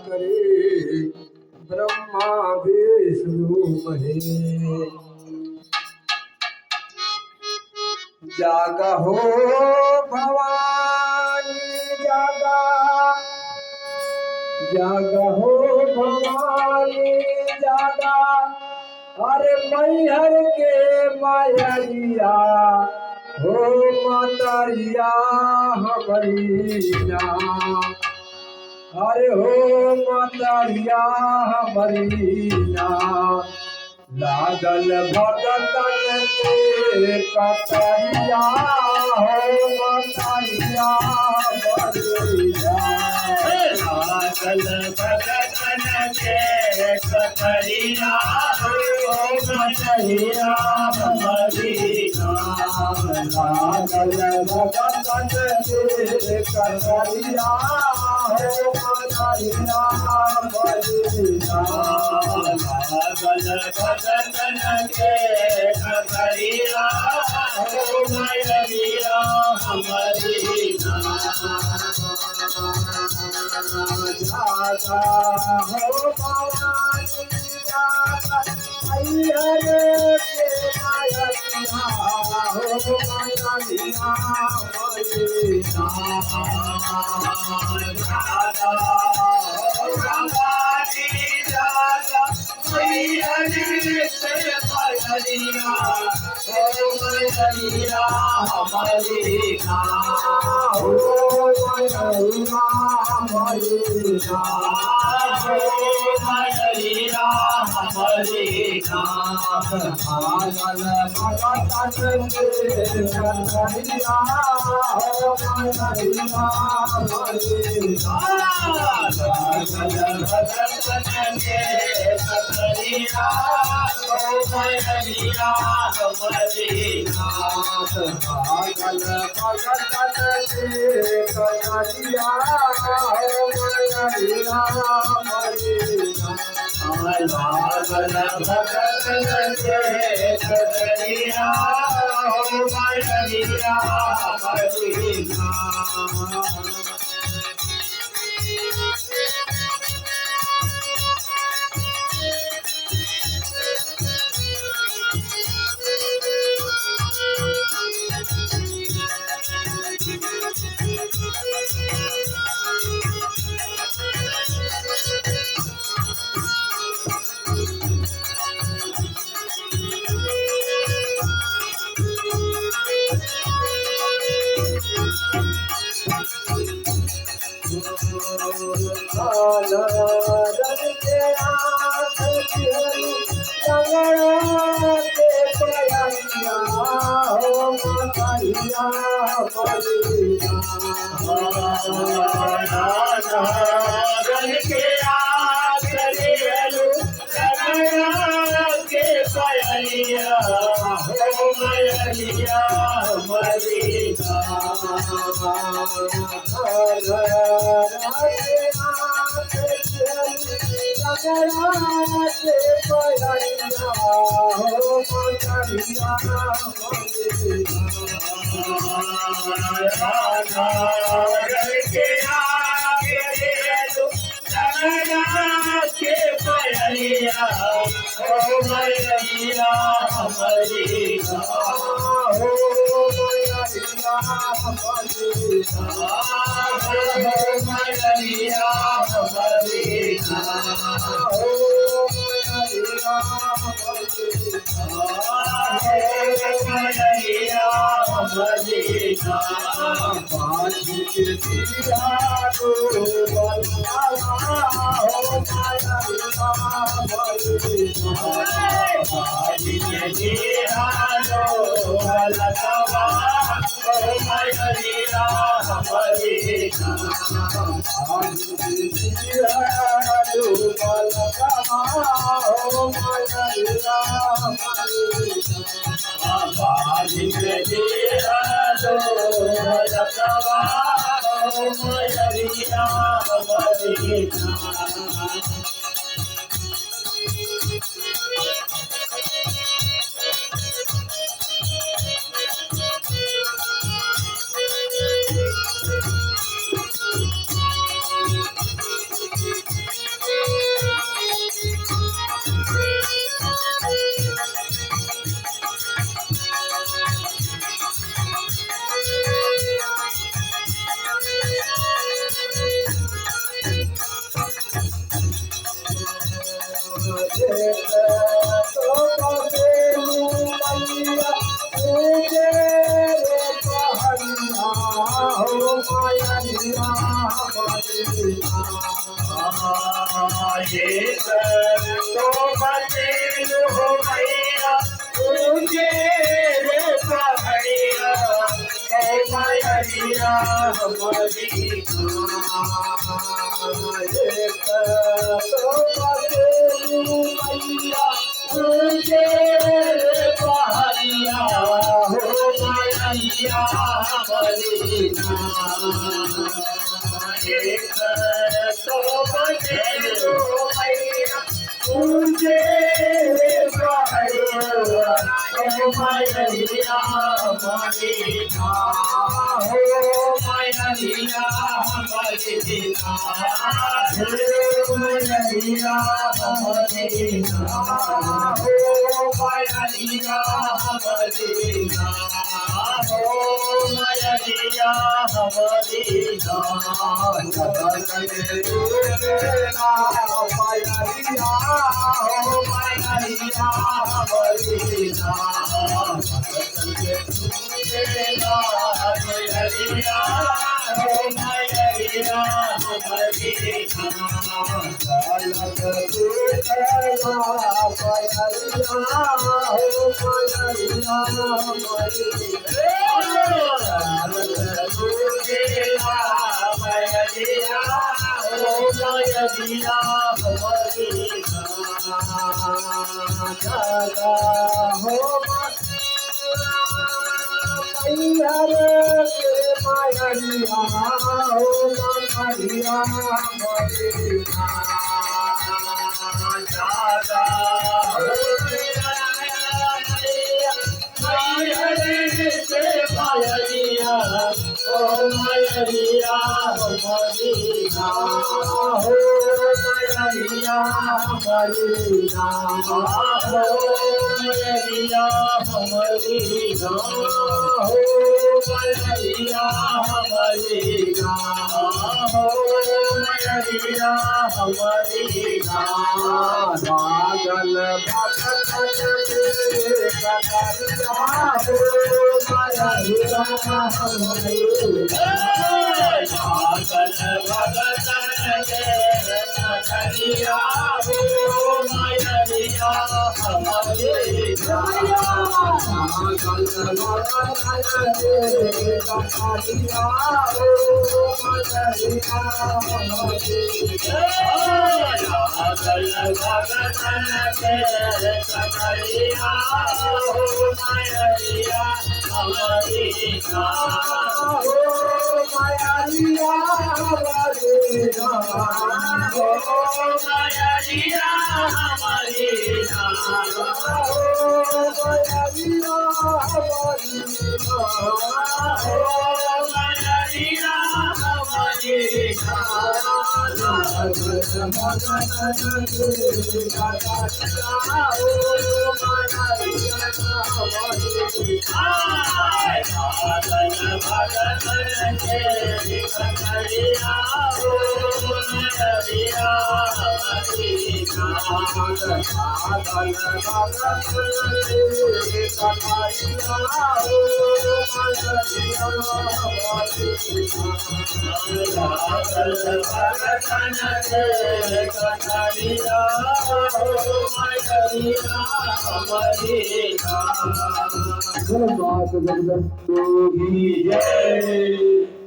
करे ब्रह्मा विष्णु महेश। जागा हो भवानी जागा, जागा हो भवानी जागा, अरे मैहर के मायरिया हो मतरिया हमारी ना, अरे हो मतरिया हमारी ना। लागल भगतन के कतरिया हो मतरिया हमारी ना, लागल भगतन के कतरिया हो मतरिया हमारी नाम। लागल भगतन के कतरिया हो मतरिया हमारी ना, लागल भगतन के कतरिया हो मतरिया हमारी नाम। जागा हो भवानी जागा, मैहर के मायरिया हो मतरिया हमारी ना। तो बसेलू मैया तुझे रे पहरिया हो मायरिया मदीना ये तो बसेलू हो मैया तुझे रे पहरिया ओ मायरिया मदीना तो बसेलू मैया तुझे रे पहरिया हो मायरिया मदीना तो बसेलू मैया तुझे रे पहरिया ओ मायरिया मदीना हो मायरिया मदीना हो मायरिया मदीना हो मायरिया मदीना हो मायरिया मदीना पागल भगत जय